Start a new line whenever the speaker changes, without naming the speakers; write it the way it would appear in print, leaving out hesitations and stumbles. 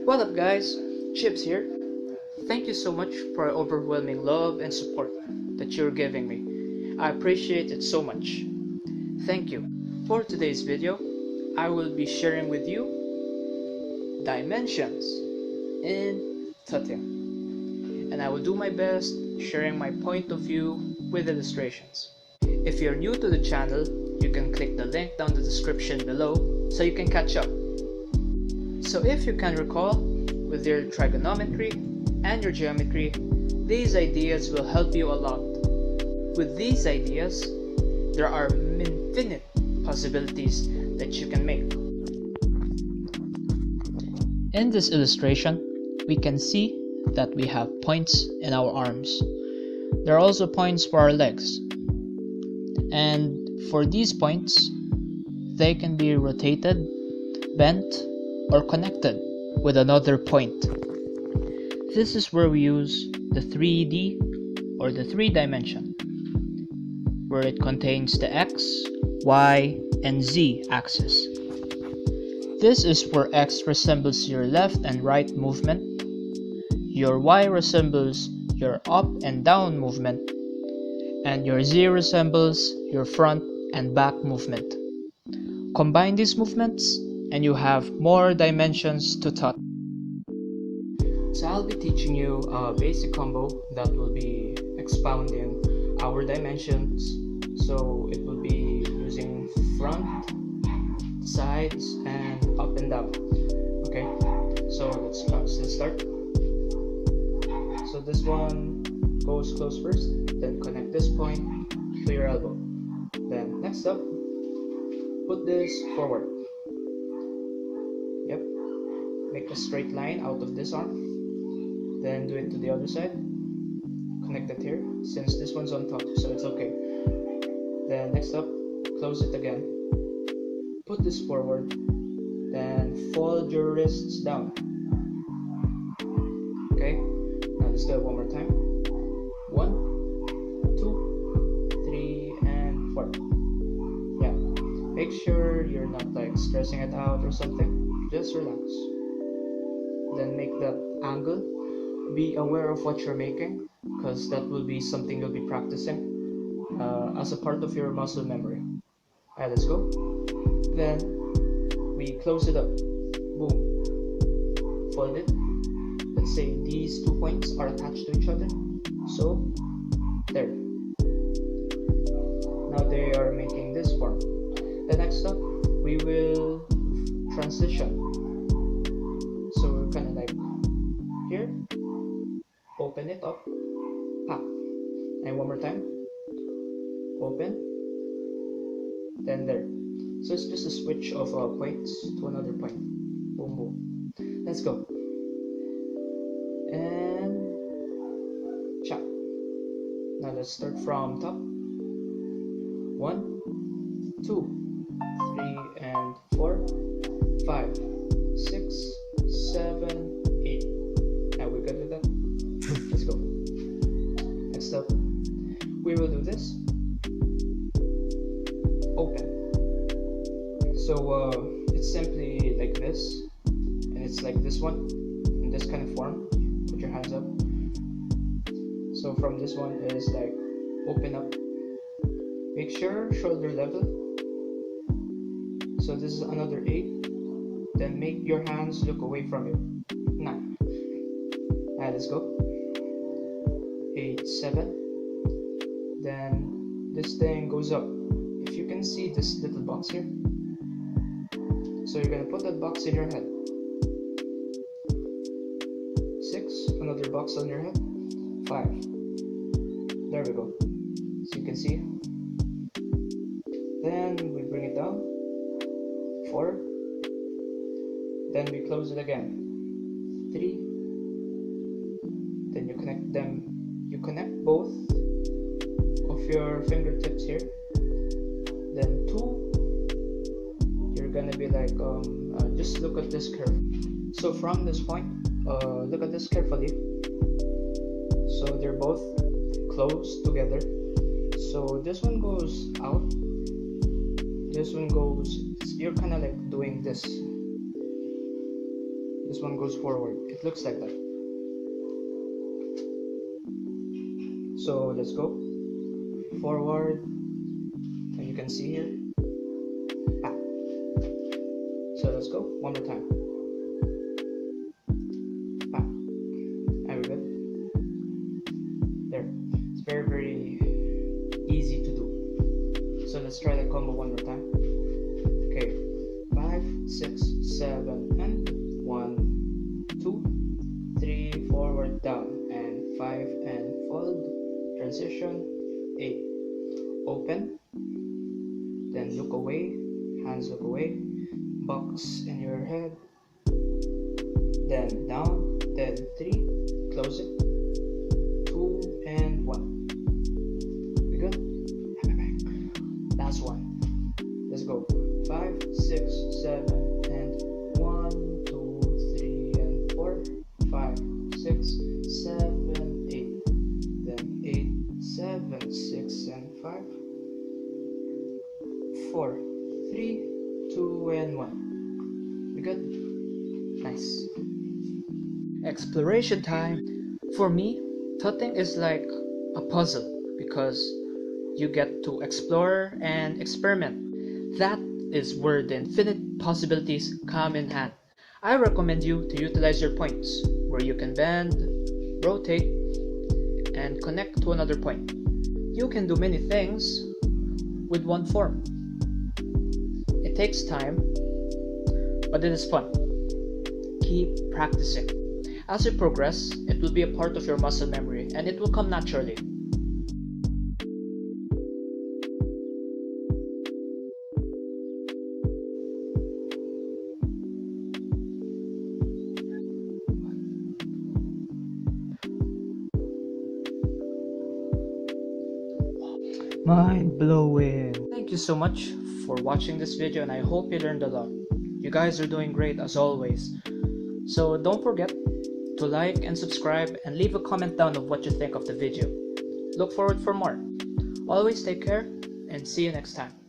What up guys, Chibs here. Thank you so much for your overwhelming love and support that you're giving me. I appreciate it so much. Thank you. For today's video, I will be sharing with you dimensions in Tutting. And I will do my best sharing my point of view with illustrations. If you're new to the channel, you can click the link down the description below so you can catch up. So if you can recall, with your trigonometry and your geometry, these ideas will help you a lot. With these ideas, there are infinite possibilities that you can make. In this illustration, we can see that we have points in our arms. There are also points for our legs. And for these points, they can be rotated, bent, or connected with another point. This is where we use the 3D or the 3-dimension, where it contains the X, Y, and Z axis. This is where X resembles your left and right movement, your Y resembles your up and down movement, and your Z resembles your front and back movement. Combine these movements and you have more dimensions to touch. So I'll be teaching you a basic combo that will be expounding our dimensions. So it will be using front, sides, and up and down. Okay, so let's start. So this one goes close first, then connect this point to your elbow. Then next up, put this forward. Yep, make a straight line out of this arm. Then do it to the other side. Connect it here, since this one's on top, so it's okay. Then next up, close it again. Put this forward. Then fold your wrists down. Okay, now let's do it one more time. 1, 2, 3, and 4. Yeah, make sure you're not like stressing it out or something. Just relax. Then make that angle. Be aware of what you're making, because that will be something you'll be practicing as a part of your muscle memory. Alright, let's go. Then we close it up. Boom. Fold it. Let's say these 2 points are attached to each other. So, there. Now they are making this form. The next step, we will transition. So we're kind of like here, open it up, pop, and one more time, open, then there. So it's just a switch of points to another point. Boom, boom. Let's go. And chop. Now let's start from top. 1, 2, 3, and 4, 5, 6, 7, 8. Now we're good with that. Let's go. Next up, we will do this. Open. So it's simply like this, and it's like this one, in this kind of form. Put your hands up. So from this one is like open up. Make sure shoulder level. So this is another 8. Then make your hands look away from you. 9. Alright, let's go. 8, 7. Then this thing goes up. If you can see this little box here, so you're gonna put that box in your head. 6, another box on your head. 5. There we go. So you can see. Then we bring it down. 4. Then we close it again. 3. Then you connect them. You connect both of your fingertips here. Then 2. You're gonna be like just look at this curve. So from this point, look at this carefully. So they're both close together. So this one goes out. This one goes. You're kind of like doing this. This one goes forward. It looks like that. So let's go forward, and you can see here, back. So let's go one more time, back, and we're good. There. It's very easy to do. So let's try that combo one more time. Okay, 5, 6, 7, and 1, 2, 3, forward, down, and 5, and fold, transition, 8, open, then look away, hands look away, box in your head, then down, then 3, close it, 2, and 1. We good? Last one. Let's go. 5, 6, 7, and 1, 2, 3, and 4, 5, 6, 7, 8, then 8, 7, 6, and 5, 4, 3, 2, and 1. We good? Nice. Exploration time. For me, tutting is like a puzzle because you get to explore and experiment. That is where the infinite possibilities come in hand. I recommend you to utilize your points, where you can bend, rotate, and connect to another point. You can do many things with one form. It takes time, but it is fun. Keep practicing. As you progress, it will be a part of your muscle memory, and it will come naturally. Mind blowing. Thank you so much for watching this video, and I hope you learned a lot. You guys are doing great as always. So don't forget to like and subscribe and leave a comment down of what you think of the video. Look forward for more. Always take care and see you next time.